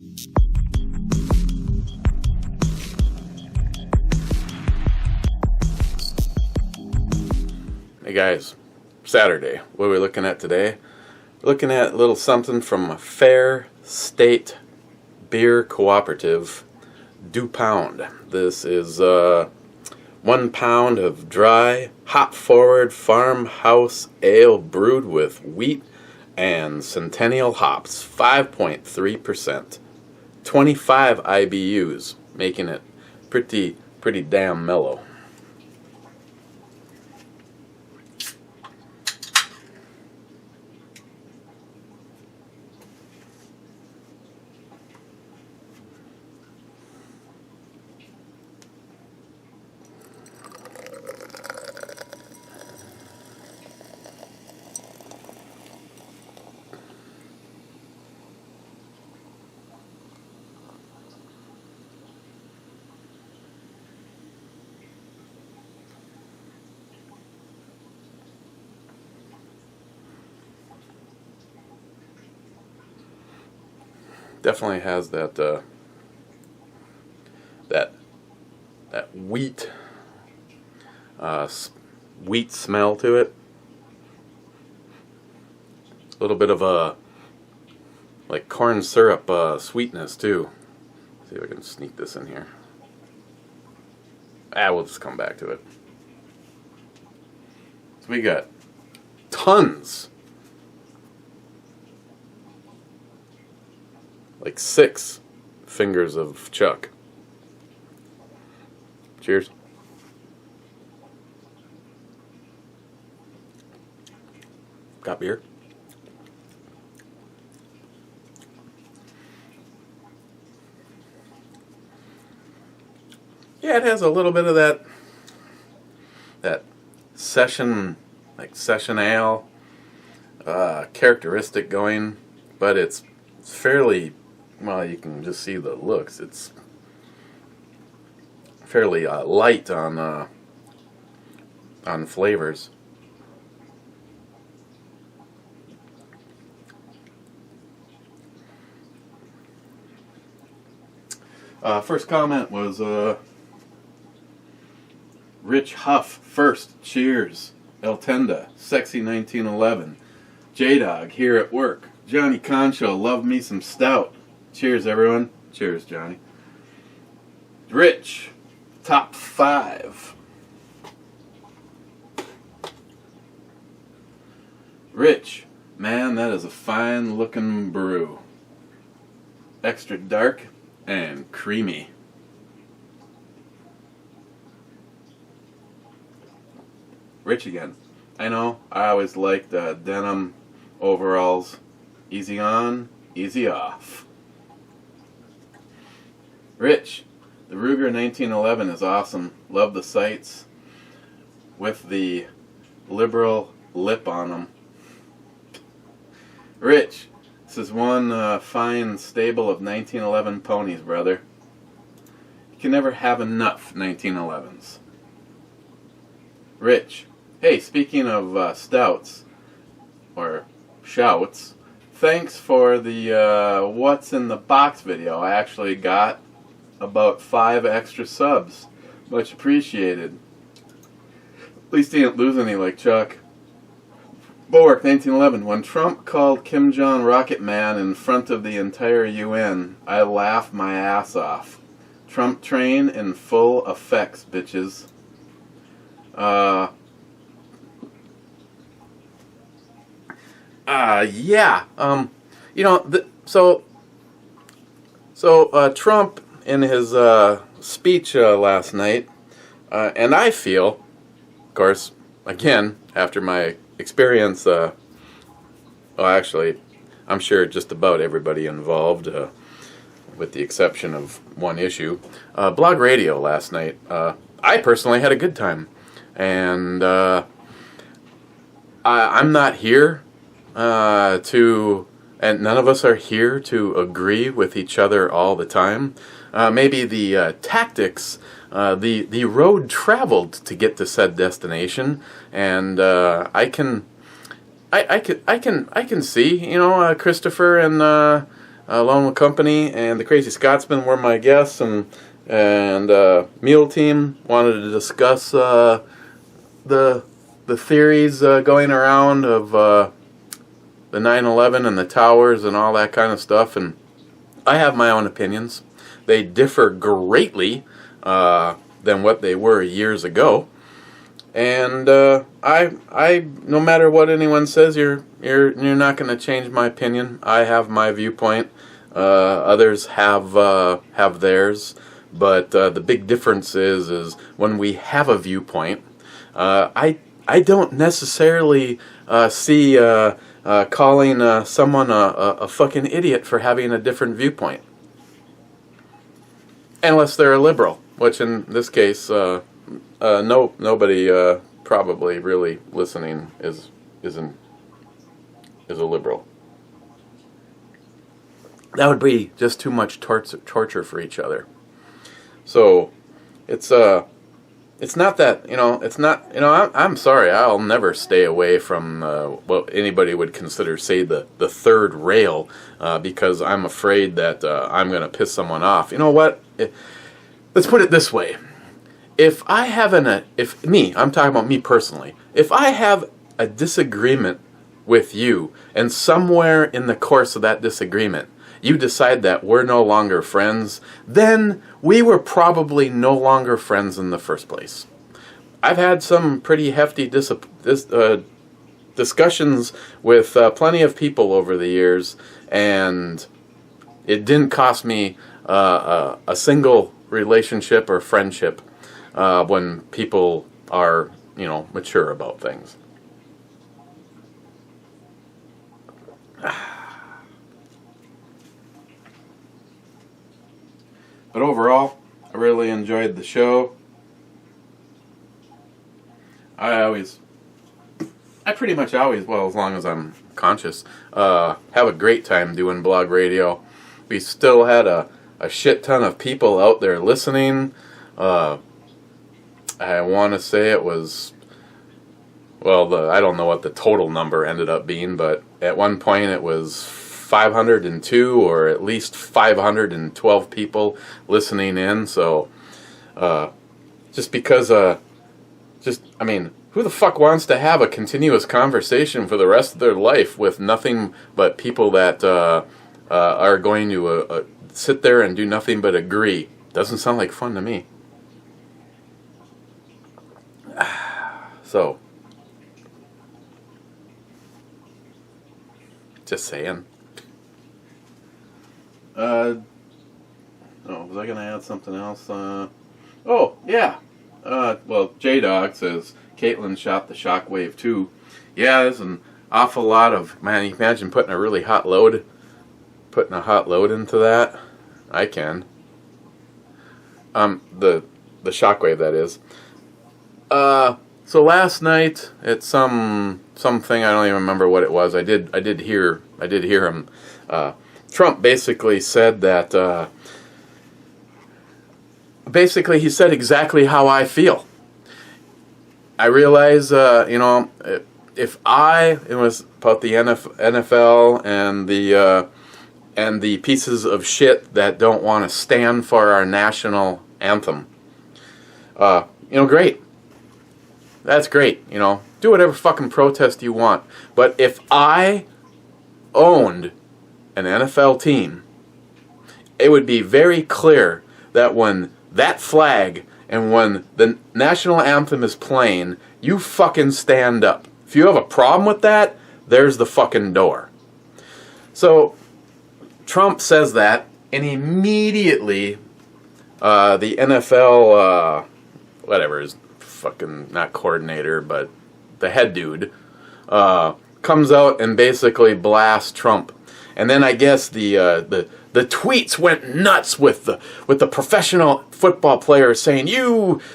Hey guys, Saturday. What are we looking at today? We're looking at a little something from Fair State Beer Cooperative, Pounde. This is 1 pound of dry, hop-forward farmhouse ale brewed with wheat and Centennial hops, 5.3%, 25 IBUs, making it pretty damn mellow. Definitely has that that wheat smell to it. A little bit of a like corn syrup sweetness too. Let's see if I can sneak this in here. We'll just come back to it. So we got tons. Like 6 fingers of chuck. Cheers. Got beer? Yeah, it has a little bit of that session ale characteristic going, but it's fairly, well, you can just see the looks. It's fairly light on flavors. First comment was Rich Huff. First, cheers. El Tenda, Sexy 1911. J-Dog, here at work. Johnny Concho, love me some stout. Cheers, everyone. Cheers, Johnny. Rich, top 5. Rich, man, that is a fine looking brew. Extra dark and creamy. Rich again. I know, I always liked denim overalls. Easy on, easy off. Rich, the Ruger 1911 is awesome. Love the sights with the liberal lip on them. Rich, this is one fine stable of 1911 ponies, brother. You can never have enough 1911s. Rich, hey, speaking of stouts, or shouts, thanks for the what's in the box video. I actually got about 5 extra subs. Much appreciated. At least he didn't lose any like Chuck. Bulwark 1911. When Trump called Kim Jong Rocket Man in front of the entire UN, I laughed my ass off. Trump train in full effects, bitches. Yeah. You know, Trump in his speech last night, and I feel, of course, again, after my experience, well, actually, I'm sure just about everybody involved, with the exception of one issue, blog radio last night, I personally had a good time, and I'm not here and none of us are here to agree with each other all the time. Maybe the tactics, the road traveled to get to said destination, and I can see, you know, Christopher and Alone with Company and the Crazy Scotsman were my guests, and Mule Team wanted to discuss the theories going around of the 9/11 and the towers and all that kind of stuff. And I have my own opinions. They differ greatly than what they were years ago. And I no matter what anyone says, you're not going to change my opinion. I have my viewpoint. Others have theirs. But the big difference is when we have a viewpoint, I don't necessarily see calling someone a fucking idiot for having a different viewpoint, unless they're a liberal, which in this case, nobody probably really listening is a liberal. That would be just too much torture for each other. So it's not that, it's not, I'm sorry, I'll never stay away from what anybody would consider, say, the third rail, because I'm afraid that I'm going to piss someone off. You know what? Let's put it this way. If I have I'm talking about me personally, if I have a disagreement with you, and somewhere in the course of that disagreement, you decide that we're no longer friends, then we were probably no longer friends in the first place. I've had some pretty hefty discussions with plenty of people over the years, and it didn't cost me a single relationship or friendship when people are, mature about things. But overall, I really enjoyed the show. I pretty much always, well, as long as I'm conscious, have a great time doing blog radio. We still had a shit ton of people out there listening. I want to say it was, well, I don't know what the total number ended up being, but at one point it was 502 or at least 512 people listening in. So just because who the fuck wants to have a continuous conversation for the rest of their life with nothing but people that are going to sit there and do nothing but agree? Doesn't sound like fun to me. So just saying. Was I going to add something else? Oh, yeah. Well, J-Dog says, Caitlin shot the Shockwave too. Yeah, there's an awful lot of, man, you can imagine putting a hot load into that. I can. The Shockwave, that is. So last night, at something, I don't even remember what it was. I did hear him, Trump basically said that, he said exactly how I feel. I realize, it was about the NFL and the pieces of shit that don't want to stand for our national anthem. Great. That's great, do whatever fucking protest you want. But if I owned an NFL team, it would be very clear that when that flag and when the national anthem is playing, you fucking stand up. If you have a problem with that, there's the fucking door. So Trump says that, and immediately the NFL, whatever, is fucking not coordinator, but the head dude, comes out and basically blasts Trump. And then I guess the tweets went nuts with the professional football players saying,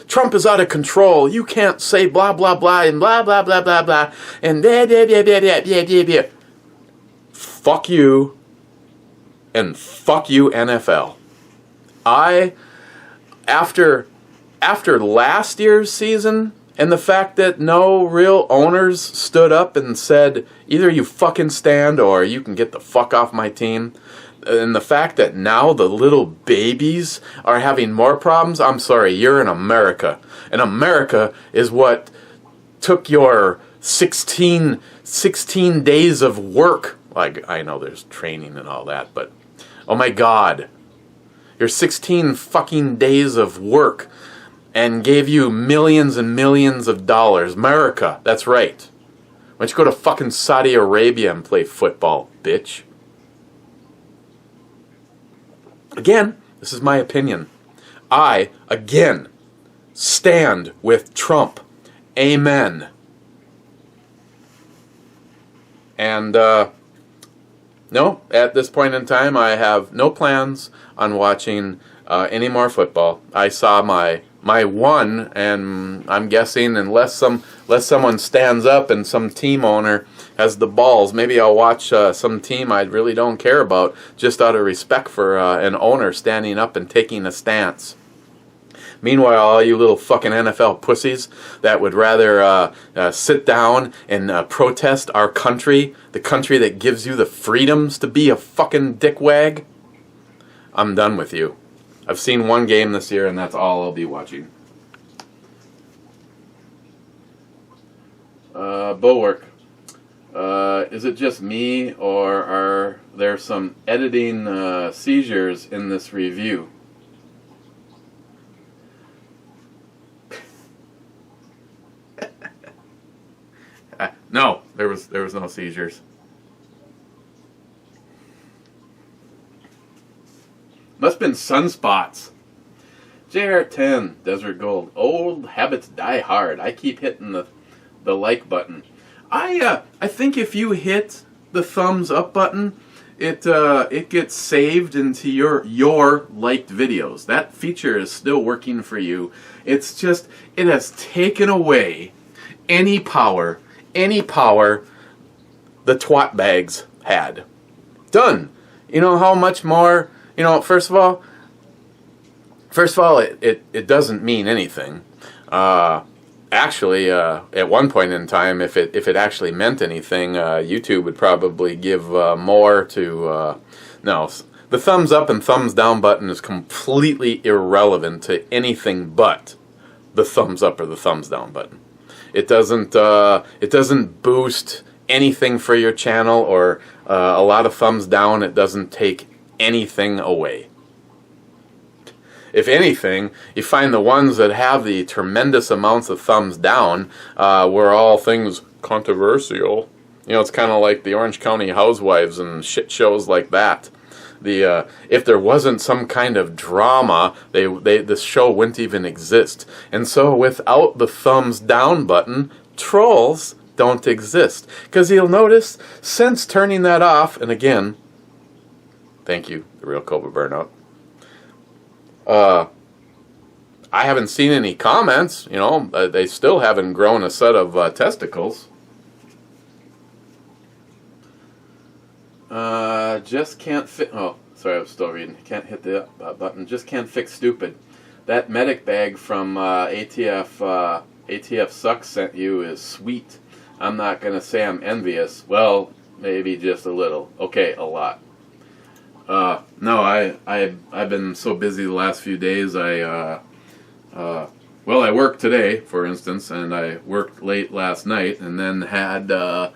Trump is out of control. You can't say blah, blah, blah, and blah, blah, blah, blah, blah, and blah, blah, blah, blah, blah, blah, blah, blah. Fuck you, and fuck you, NFL. After last year's season, and the fact that no real owners stood up and said, either you fucking stand or you can get the fuck off my team, And the fact that now the little babies are having more problems, I'm sorry, you're in America. And America is what took your 16 days of work. Like, I know there's training and all that, but oh my God. Your 16 fucking days of work and gave you millions and millions of dollars. America, that's right. Why don't you go to fucking Saudi Arabia and play football, bitch? Again, this is my opinion. I, again, stand with Trump. Amen. And, no, at this point in time, I have no plans on watching any more football. I saw my one, and I'm guessing unless someone stands up and some team owner has the balls, maybe I'll watch some team I really don't care about, just out of respect for an owner standing up and taking a stance. Meanwhile, all you little fucking NFL pussies that would rather sit down and protest our country, the country that gives you the freedoms to be a fucking dickwag, I'm done with you. I've seen one game this year, and that's all I'll be watching. Bulwark. Is it just me, or are there some editing seizures in this review? No, there was no seizures. Must have been sunspots. JR10, Desert Gold. Old habits die hard. I keep hitting the like button. I think if you hit the thumbs up button, it gets saved into your liked videos. That feature is still working for you. It's just, it has taken away any power the twat bags had. Done. You know how much more, first of all, it doesn't mean anything. Actually, at one point in time, if it actually meant anything, YouTube would probably give more to, no, the thumbs up and thumbs down button is completely irrelevant to anything but the thumbs up or the thumbs down button. It doesn't boost anything for your channel, or a lot of thumbs down. It doesn't take anything away. If anything, you find the ones that have the tremendous amounts of thumbs down were all things controversial. It's kind of like the Orange County Housewives and shit shows like that. If there wasn't some kind of drama, this show wouldn't even exist. And so without the thumbs down button, trolls don't exist. Because you'll notice, since turning that off, and again, thank you, The Real Cobra Burnout, I haven't seen any comments. They still haven't grown a set of testicles. Just can't fit. Oh, sorry, I was still reading. Can't hit the button. Just can't fix stupid. That medic bag from ATF Sucks sent you is sweet. I'm not gonna say I'm envious. Well, maybe just a little. Okay, a lot. No, I've been so busy the last few days. I worked today, for instance, and I worked late last night, and then had the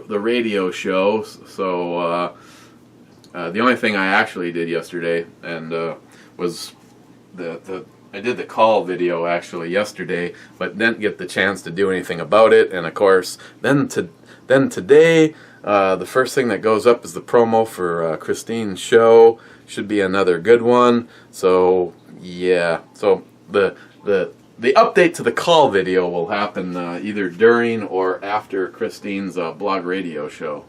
radio show. So the only thing I actually did yesterday was I did the call video actually yesterday, but didn't get the chance to do anything about it. And of course, then today, the first thing that goes up is the promo for Christine's show. Should be another good one. So yeah, so the update to the call video will happen either during or after Christine's blog radio show.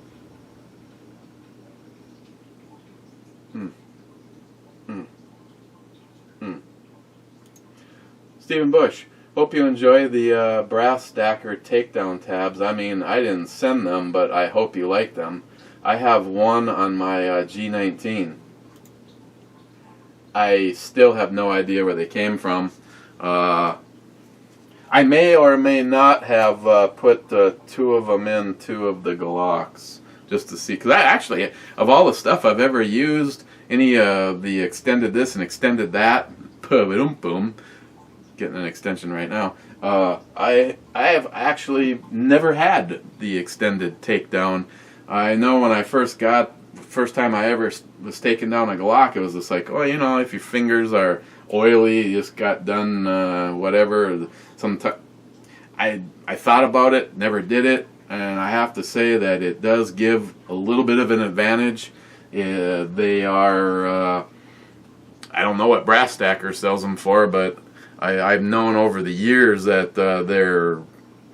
Stephen Bush, hope you enjoy the brass stacker takedown tabs. I mean, I didn't send them, but I hope you like them. I have one on my G19. I still have no idea where they came from. I may or may not have put two of them in two of the Glocks. just to see. Because I actually, of all the stuff I've ever used, any of the extended this and extended that, boom, boom, getting an extension right now. I have actually never had the extended takedown. I know when I first time I ever was taking down a Glock, it was just like, oh, you know, if your fingers are oily, you just got done whatever. I thought about it, never did it, and I have to say that it does give a little bit of an advantage. They are, I don't know what Brass Stacker sells them for, but I've known over the years that they're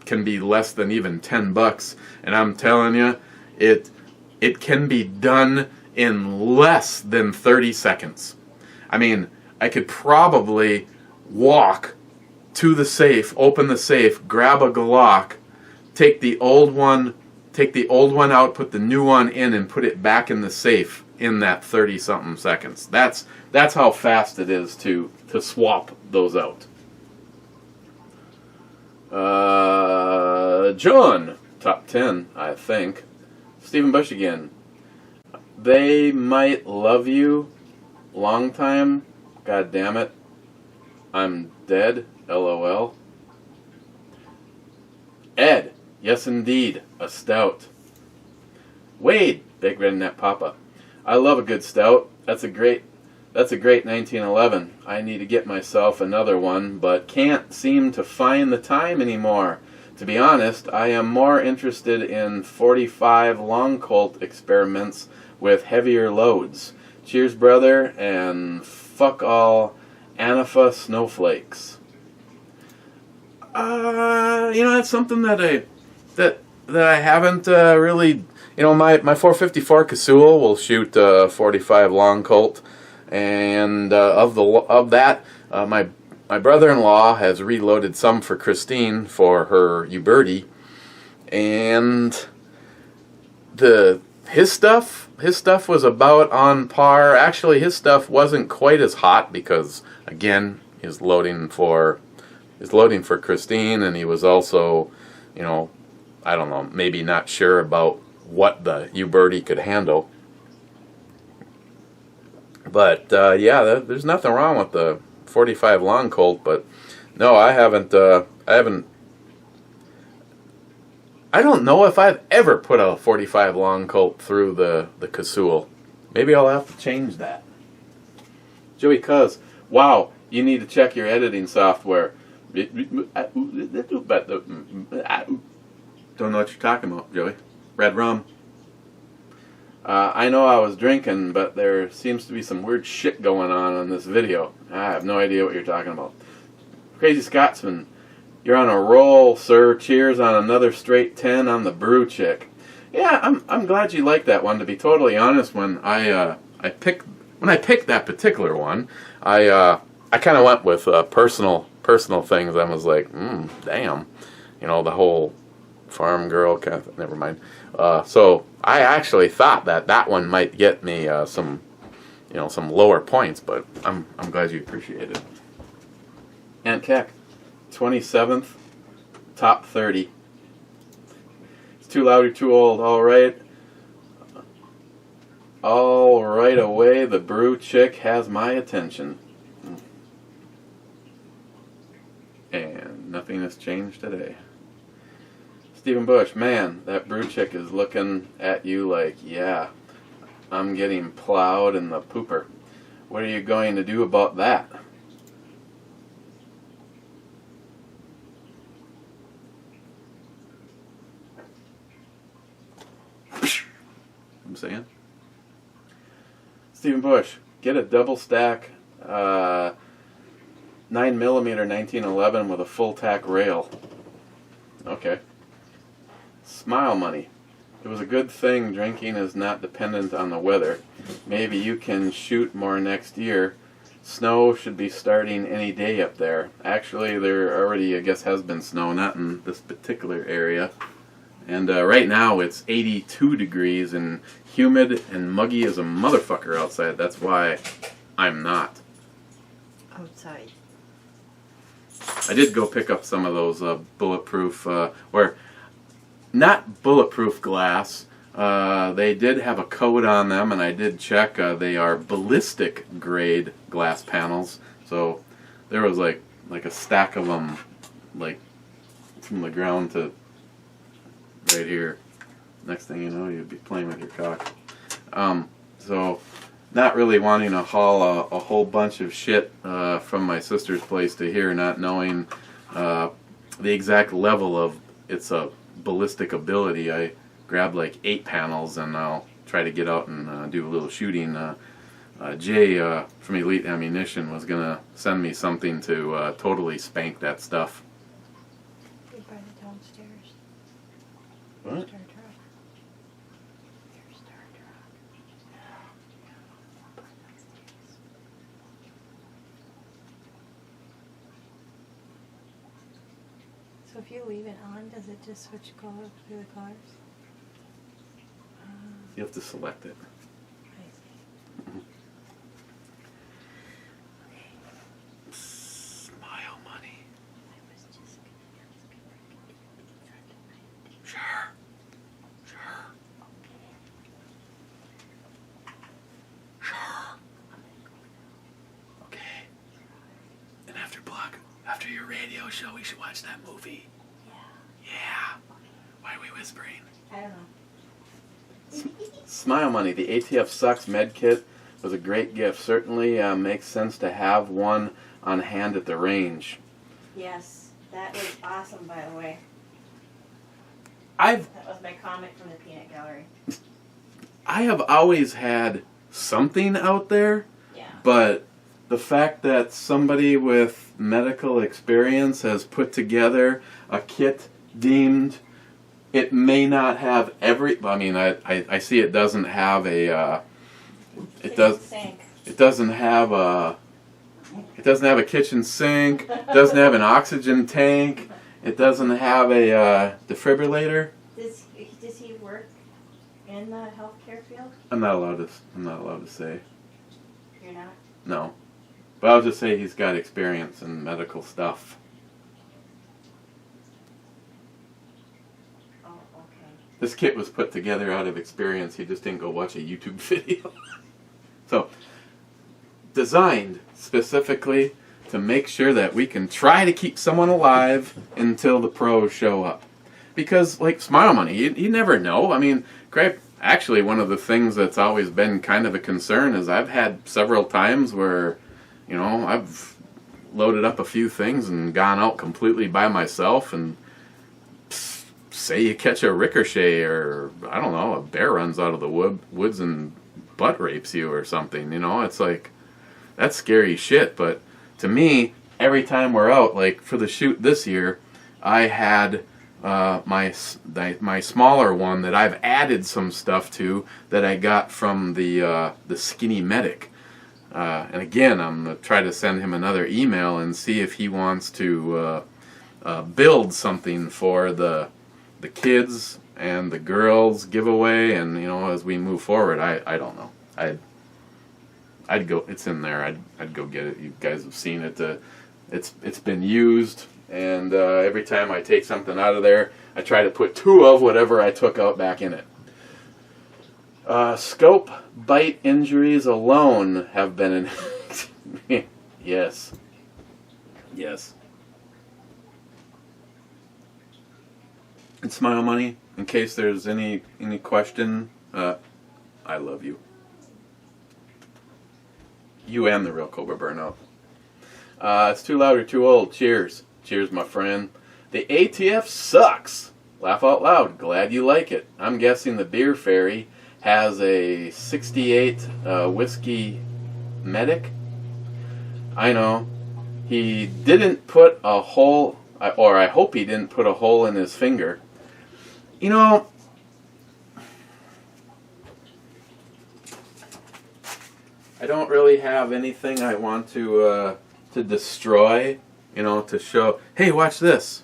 can be less than even $10, and I'm telling you, it can be done in less than 30 seconds. I mean, I could probably walk to the safe, open the safe, grab a Glock, take the old one out, put the new one in, and put it back in the safe in that 30-something seconds. That's how fast it is to swap those out. John, top 10, I think. Stephen Bush again. They might love you. Long time. God damn it. I'm dead. LOL. Ed. Yes, indeed. A stout. Wade. Big Redneck Papa. I love a good stout. That's a great 1911. I need to get myself another one, but can't seem to find the time anymore. To be honest, I am more interested in 45 long Colt experiments with heavier loads. Cheers, brother, and fuck all Anafa snowflakes. That's something that I haven't really. You know, my 454 Casull will shoot 45 long Colt, and of that, my brother-in-law has reloaded some for Christine for her Uberti, and his stuff was about on par. Actually, his stuff wasn't quite as hot because, again, he's loading for Christine, and he was also, you know, I don't know, maybe not sure about what the Uberti could handle. But there's nothing wrong with the 45 long Colt, but no, I haven't. I don't know if I've ever put a 45 long Colt through the Casull. Maybe I'll have to change that. Joey Cuz, wow, you need to check your editing software. Don't know what you're talking about, Joey. Red rum. I know I was drinking, but there seems to be some weird shit going on in this video. I have no idea what you're talking about. Crazy Scotsman, you're on a roll, sir. Cheers on another straight 10 on the brew chick. Yeah, I'm glad you like that one. To be totally honest, when I picked that particular one, I kind of went with personal things. I was like, damn, you know, the whole farm girl kind of, never mind. So I actually thought that one might get me some lower points, but I'm glad you appreciate it. Aunt Keck, 27th, top 30. It's too loud or too old. All right away. The brew chick has my attention, and nothing has changed today. Stephen Bush, man, that brew chick is looking at you like, yeah, I'm getting plowed in the pooper. What are you going to do about that? I'm saying. Stephen Bush, get a double stack 9mm 1911 with a full tack rail. Okay. Smile Money. It was a good thing drinking is not dependent on the weather. Maybe you can shoot more next year. Snow should be starting any day up there. Actually, there already, I guess, has been snow, not in this particular area. And right now it's 82 degrees and humid and muggy as a motherfucker outside. That's why I'm not outside. I did go pick up some of those bulletproof, or not bulletproof glass, They did have a code on them, and I did check. They are ballistic grade glass panels. So there was like a stack of them, like from the ground to right here. Next thing you know, you'd be playing with your cock. So not really wanting to haul a whole bunch of shit from my sister's place to here, not knowing the exact level of its ballistic ability. I grabbed like 8 panels, and I'll try to get out and do a little shooting. Jay from Elite Ammunition was going to send me something to totally spank that stuff. You buy it downstairs. What? Star truck. Your star truck. So if you leave it on, does it just switch color through the colors? You have to select it. I see. Smile money. I was just gonna ask if I could get Sure. Sure. Sure. Okay. And after your radio show, we should watch that movie. Yeah. Why are we whispering? I don't know. Smile Money, the ATF Sucks med kit was a great gift. Certainly makes sense to have one on hand at the range. Yes, that was awesome, by the way. That was my comment from the peanut gallery. I have always had something out there, Yeah. but the fact that somebody with medical experience has put together a kit deemed it may not have every. I mean, I see it doesn't have a. It doesn't have a. It doesn't have a kitchen sink. It doesn't have an oxygen tank. It doesn't have a defibrillator. Does he work in the healthcare field? I'm not allowed to say. You're not? No, but I'll just say he's got experience in medical stuff. This kit was put together out of experience. He just didn't go watch a YouTube video. So, designed specifically to make sure that we can try to keep someone alive until the pros show up. Because, like Smile Money, you never know. I mean, actually, one of the things that's always been kind of a concern is I've had several times where, I've loaded up a few things and gone out completely by myself, and say you catch a ricochet, or I don't know, a bear runs out of the woods and butt rapes you or something. It's like, that's scary shit. But to me, every time we're out, like for the shoot this year, I had my smaller one that I've added some stuff to that I got from the Skinny Medic. And again, I'm going to try to send him another email and see if he wants to build something for the kids and the girls giveaway, and as we move forward, I don't know. I'd go. It's in there. I'd go get it. You guys have seen it. It's been used, and every time I take something out of there, I try to put 2 of whatever I took out back in it. Scope bite injuries alone have been in. Yes. And Smile Money, in case there's any question, I love you. You and the real Cobra Burnout. It's too loud or too old. Cheers. Cheers, my friend. The ATF sucks. Laugh out loud. Glad you like it. I'm guessing the Beer Fairy has a 68 whiskey medic. I know. He didn't put a hole, or I hope he didn't put a hole in his finger. I don't really have anything I want to destroy, to show, hey, watch this.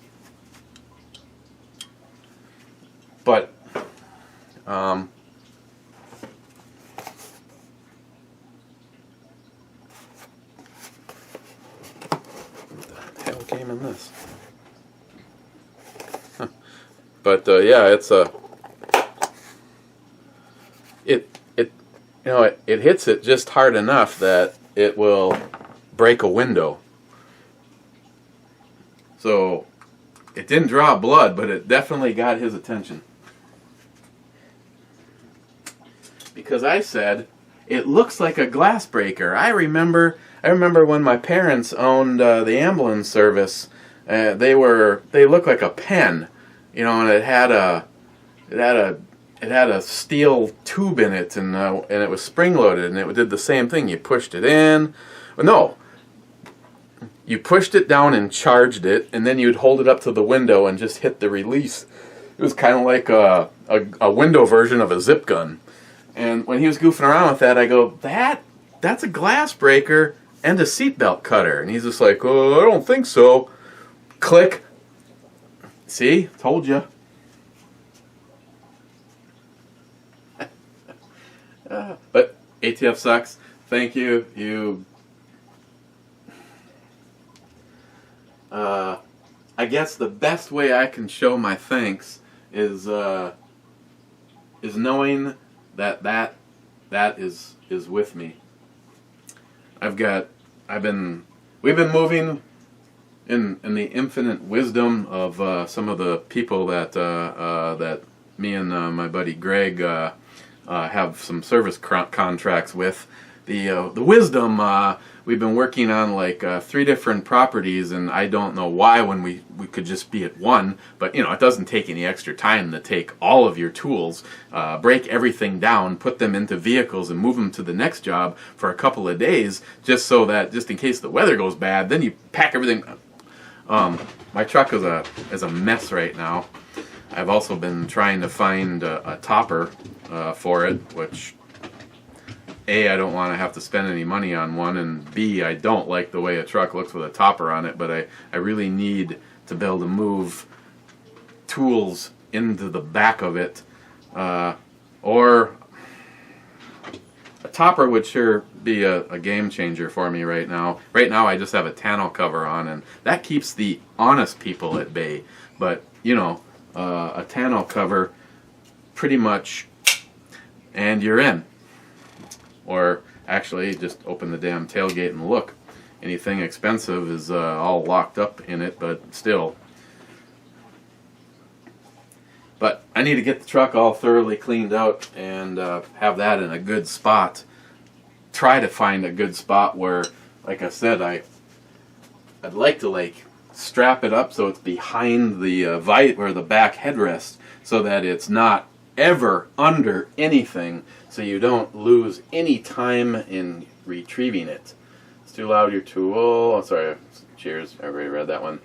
But, what the hell came in this? Huh. But, yeah, it's a... you know, it hits it just hard enough that it will break a window. So it didn't draw blood, but it definitely got his attention. Because I said, it looks like a glass breaker. I remember when my parents owned the ambulance service. They looked like a pen, you know, and it had a steel tube in it, and it was spring loaded, and it did the same thing. You pushed it in. No, you pushed it down and charged it, and then you'd hold it up to the window and just hit the release. It was kind of like a window version of a zip gun. And when he was goofing around with that, I go, that's a glass breaker and a seatbelt cutter. And he's just like, oh, I don't think so. Click. See? Told you. But ATF sucks. Thank you. I guess the best way I can show my thanks is knowing that is with me. We've been moving in the infinite wisdom of some of the people that me and my buddy Greg have some service contracts with. The wisdom, we've been working on like 3 different properties, and I don't know why when we could just be at one, but you know, it doesn't take any extra time to take all of your tools, break everything down, put them into vehicles and move them to the next job for a couple of days, just in case the weather goes bad, then you pack everything. My truck is a mess right now. I've also been trying to find a topper for it, which A, I don't want to have to spend any money on one, and B, I don't like the way a truck looks with a topper on it, but I really need to be able to move tools into the back of it, or a topper would sure be a game changer for me right now. Right now I just have a tonneau cover on, and that keeps the honest people at bay, but you know, a tonneau cover pretty much, and you're in. Or actually, just open the damn tailgate and look. Anything expensive is all locked up in it, but still. But I need to get the truck all thoroughly cleaned out and have that in a good spot. Try to find a good spot where, like I said, I'd like to strap it up so it's behind the or the back headrest, so that it's not ever under anything, so you don't lose any time in retrieving it. It's too loud, your tool. Oh, sorry. Cheers. I already read that one.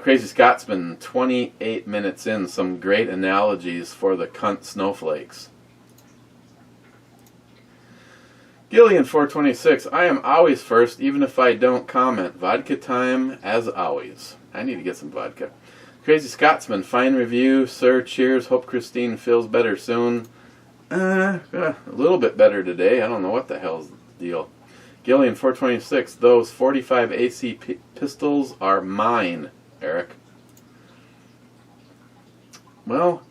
Crazy Scotsman, 28 minutes in. Some great analogies for the cunt snowflakes. Gillian, 426. I am always first, even if I don't comment. Vodka time, as always. I need to get some vodka. Crazy Scotsman, fine review, sir. Cheers. Hope Christine feels better soon. A little bit better today. I don't know what the hell's the deal. Gillian, 426. Those 45 AC pistols are mine, Eric. Well,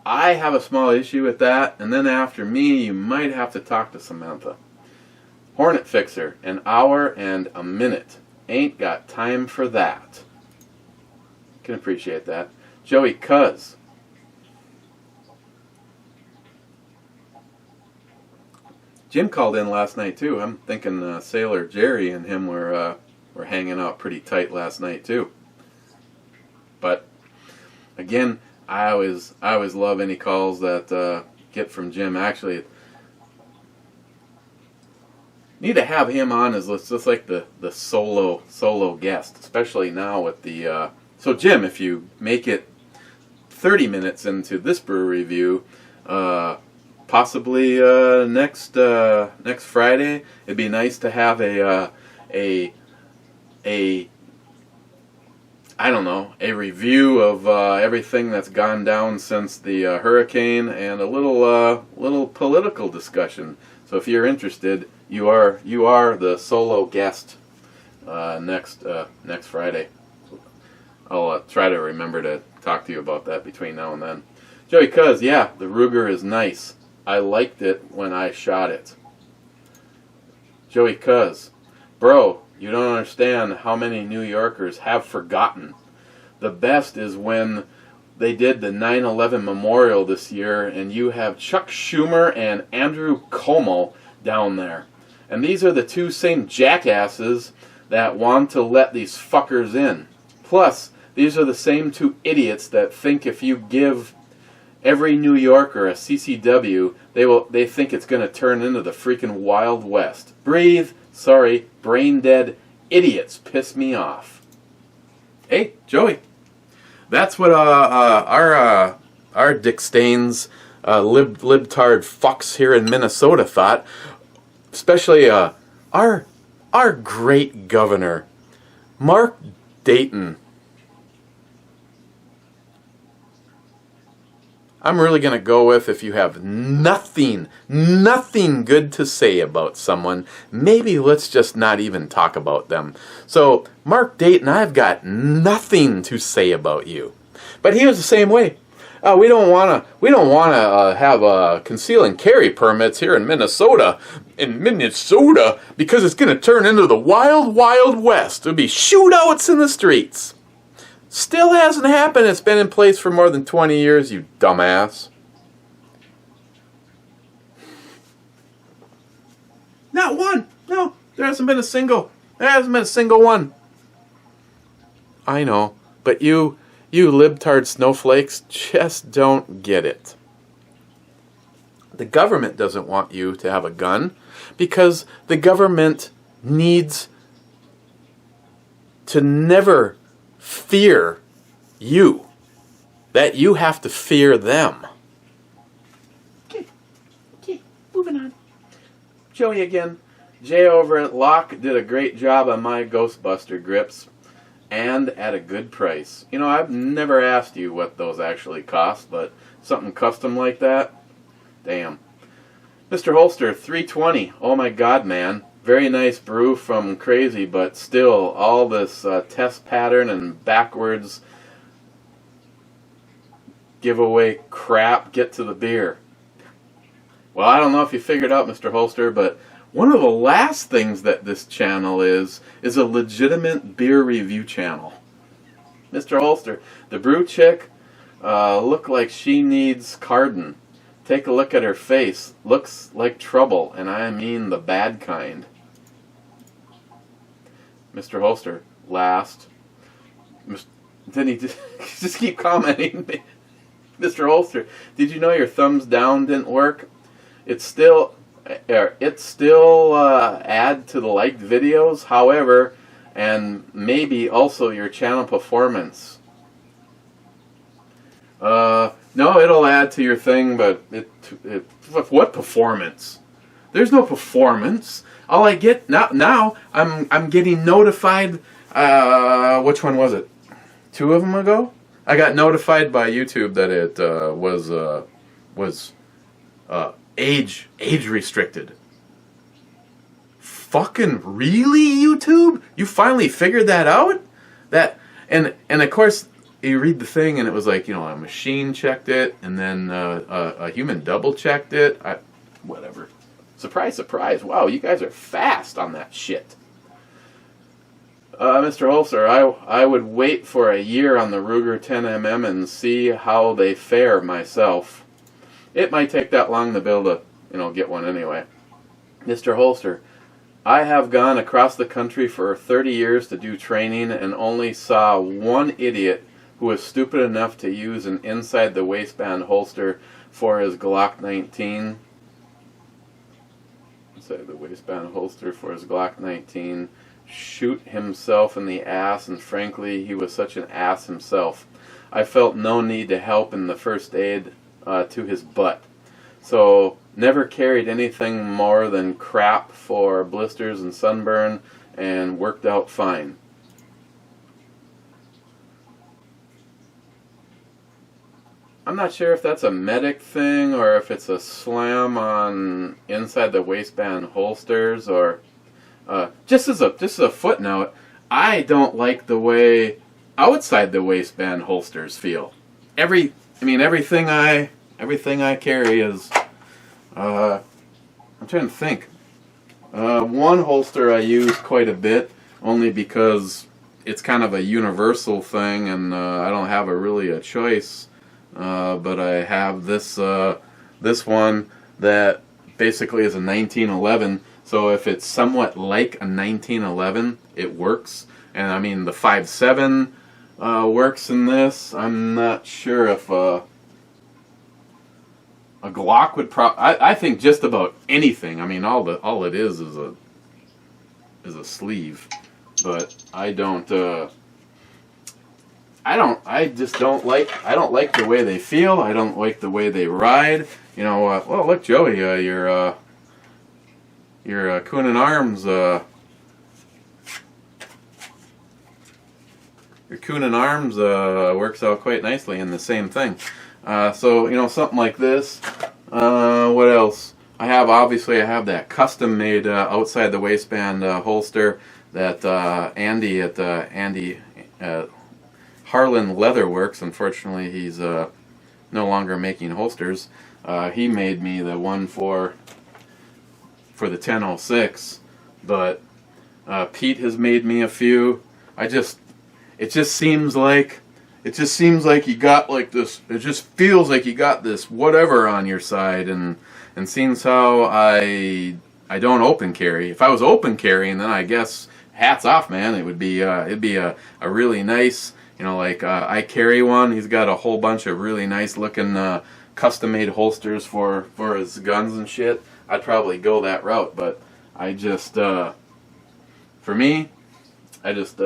I have a small issue with that, and then after me, you might have to talk to Samantha. Hornet Fixer, an hour and a minute. Ain't got time for that. Can appreciate that. Joey Cuz. Jim called in last night too. I'm thinking Sailor Jerry and him were hanging out pretty tight last night too. But again, I always love any calls that get from Jim. Actually, need to have him on as just like the solo guest, especially now with the. So Jim, if you make it 30 minutes into this brew review, possibly next Friday, it'd be nice to have a I don't know, a review of everything that's gone down since the hurricane, and a little political discussion. So if you're interested, you are the solo guest next Friday. I'll try to remember to talk to you about that between now and then. Joey Cuz, yeah, the Ruger is nice. I liked it when I shot it. Joey Cuz, bro, you don't understand how many New Yorkers have forgotten. The best is when they did the 9/11 memorial this year, and you have Chuck Schumer and Andrew Cuomo down there. And these are the two same jackasses that want to let these fuckers in. Plus, these are the same two idiots that think if you give every New Yorker a CCW, they think it's going to turn into the freaking Wild West. Breathe. Sorry, brain dead idiots piss me off. Hey, Joey. That's what our Dick Staines libtard fucks here in Minnesota thought. Especially our great governor, Mark Dayton. I'm really going to go with, if you have nothing good to say about someone, maybe let's just not even talk about them. So, Mark Dayton, I've got nothing to say about you. But he was the same way. We don't want to have conceal and carry permits here in Minnesota, because it's going to turn into the wild, wild west. There'll be shootouts in the streets. Still hasn't happened. It's been in place for more than 20 years, you dumbass. Not one. No, there hasn't been a single. There hasn't been a single one. I know, but you libtard snowflakes just don't get it. The government doesn't want you to have a gun because the government needs to never fear you. That you have to fear them. Okay, moving on. Joey again. Jay over at Locke did a great job on my Ghostbuster grips. And at a good price. You know, I've never asked you what those actually cost, but something custom like that? Damn. Mr. Holster, 320. Oh my god, man. Very nice brew from Crazy, but still, all this test pattern and backwards giveaway crap. Get to the beer. Well, I don't know if you figured out, Mr. Holster, but one of the last things that this channel is a legitimate beer review channel. Mr. Holster, the brew chick look like she needs Carden. Take a look at her face. Looks like trouble, and I mean the bad kind. Mr. Holster, last. Then he just keep commenting. Mr. Holster, did you know your thumbs down didn't work? It's still add to the liked videos, however, and maybe also your channel performance. No, it'll add to your thing, but what performance? There's no performance. All I get now I'm getting notified. Which one was it? 2 of them ago? I got notified by YouTube that it was age restricted. Fucking really, YouTube? You finally figured that out? And of course you read the thing and it was like, you know, a machine checked it and then a human double checked it. Whatever. Surprise, surprise. Wow, you guys are fast on that shit. Mr. Holster, I would wait for a year on the Ruger 10mm and see how they fare myself. It might take that long to build a, get one anyway. Mr. Holster, I have gone across the country for 30 years to do training and only saw one idiot who was stupid enough to use an inside the waistband holster for his Glock 19. Inside the waistband holster for his Glock 19. Shoot himself in the ass, and frankly, he was such an ass himself. I felt no need to help in the first aid to his butt. So, never carried anything more than crap for blisters and sunburn, and worked out fine. I'm not sure if that's a medic thing, or if it's a slam on inside the waistband holsters, or... just as a footnote, I don't like the way outside the waistband holsters feel. Everything I carry is I'm trying to think. One holster I use quite a bit, only because it's kind of a universal thing, and I don't have really a choice. But I have this this one that basically is a 1911. So if it's somewhat like a 1911, it works. And I mean, the 5.7 works in this. I'm not sure if a Glock would I think just about anything. I mean, all it is a sleeve. But I don't like the way they feel. I don't like the way they ride. You know, well, look, Joey, your Kuhn & Arms, your Kuhn & Arms works out quite nicely in the same thing. So, you know, something like this. What else? Obviously I have that custom made outside the waistband holster that Andy at Harlan Leather Works. Unfortunately, he's no longer making holsters. He made me the one for the 1006, but Pete has made me a few. It just seems like you got like this. It just feels like you got this whatever on your side, and seeing how I don't open carry. If I was open carrying, then I guess hats off, man. It'd be a really nice, you know, like I carry one. He's got a whole bunch of really nice looking custom made holsters for his guns and shit. I'd probably go that route, but I just for me, I just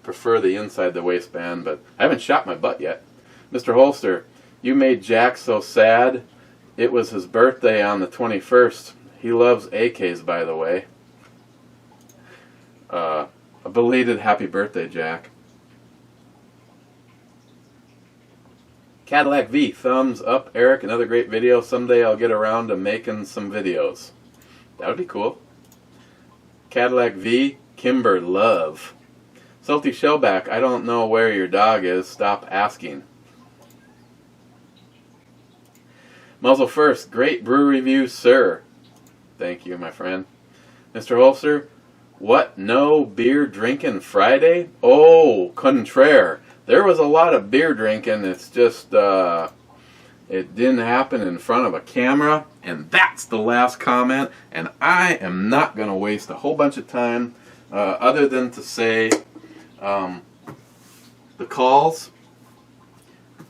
prefer the inside the waistband. But I haven't shot my butt yet. Mr. Holster, you made Jack so sad. It was his birthday on the 21st. He loves AKs, by the way. A belated happy birthday, Jack. Cadillac V, thumbs up, Eric. Another great video. Someday I'll get around to making some videos. That would be cool. Cadillac V, Kimber, love. Salty Shellback, I don't know where your dog is. Stop asking. Muzzle First, great brew review, sir. Thank you, my friend. Mr. Holster, what, no beer drinking Friday? Oh, contraire. There was a lot of beer drinking. It's just, it didn't happen in front of a camera. And that's the last comment. And I am not going to waste a whole bunch of time other than to say the calls.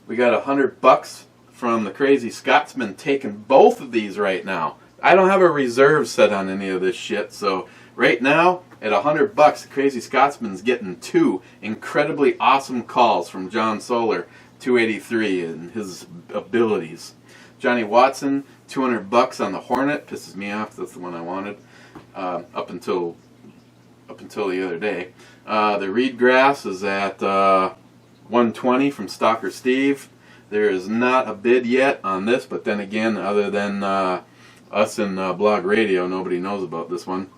We got $100 from the Crazy Scotsman taking both of these right now. I don't have a reserve set on any of this shit, so right now, at $100, the Crazy Scotsman's getting two incredibly awesome calls from John Solar, 283, and his abilities. Johnny Watson, $200 on the Hornet. Pisses me off. That's the one I wanted up until the other day. The Reed Grass is at $120 from Stalker Steve. There is not a bid yet on this, but then again, other than us and Blog Radio, nobody knows about this one.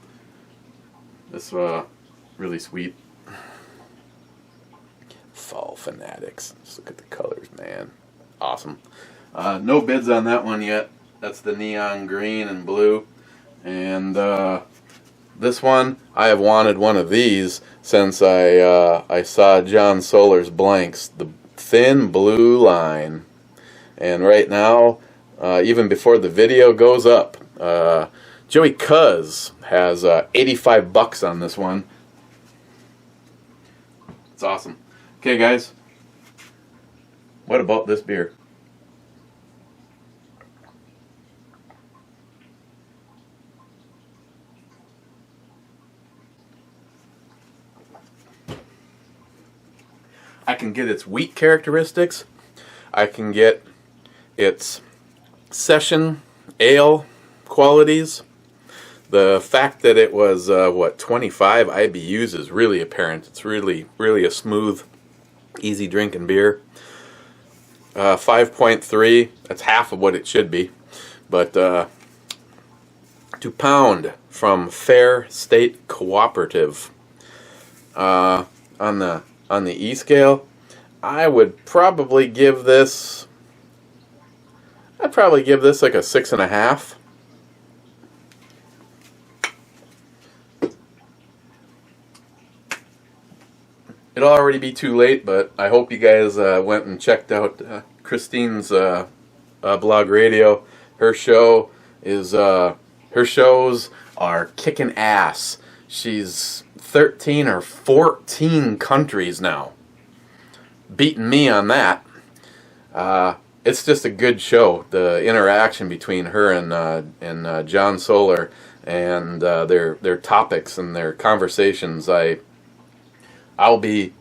This really sweet. Fall Fanatics. Just look at the colors, man. Awesome. No bids on that one yet. That's the neon green and blue. And this one, I have wanted one of these since I saw John Solar's blanks. The thin blue line. And right now, even before the video goes up, Joey Cuz has $85 on this one. It's awesome. Okay, guys. What about this beer? I can get its wheat characteristics. I can get its session ale qualities. The fact that it was 25 IBUs is really apparent. It's really a smooth, easy drinking beer. 5.3, that's half of what it should be. But to Pounde from Fair State Cooperative. On the E scale, I would probably give this. I'd probably give this like a 6.5. it'll already be too late, but I hope you guys went and checked out Christine's blog radio. Her show is her shows are kicking ass. She's 13 or 14 countries now, beating me on that. It's just a good show. The interaction between her and John Solar and their topics and their conversations. I'll be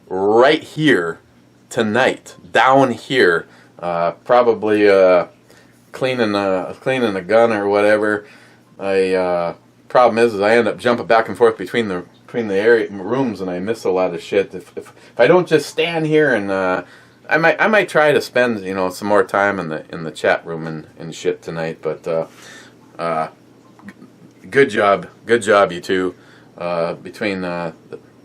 right here tonight, down here, probably cleaning a gun or whatever. Problem is I end up jumping back and forth between the area rooms, and I miss a lot of shit. If I don't just stand here and I might try to spend some more time in the chat room and shit tonight. But good job you two, between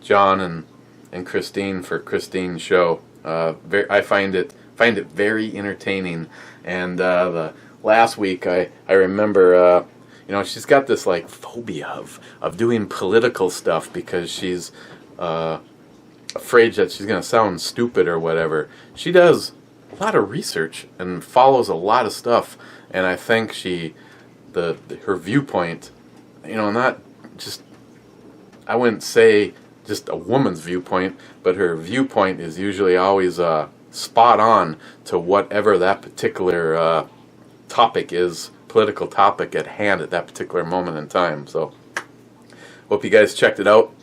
John and Christine for Christine's show. I find it very entertaining. And the last week I remember she's got this like phobia of doing political stuff because she's afraid that she's going to sound stupid or whatever. She does a lot of research and follows a lot of stuff, and I think her viewpoint, not just, I wouldn't say just a woman's viewpoint, but her viewpoint is usually always spot on to whatever that particular topic is, political topic at hand at that particular moment in time. So hope you guys checked it out.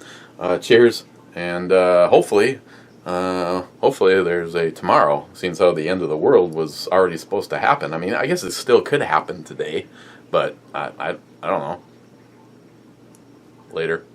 Cheers, and hopefully there's a tomorrow, since how the end of the world was already supposed to happen. I mean, I guess it still could happen today, but I don't know. Later.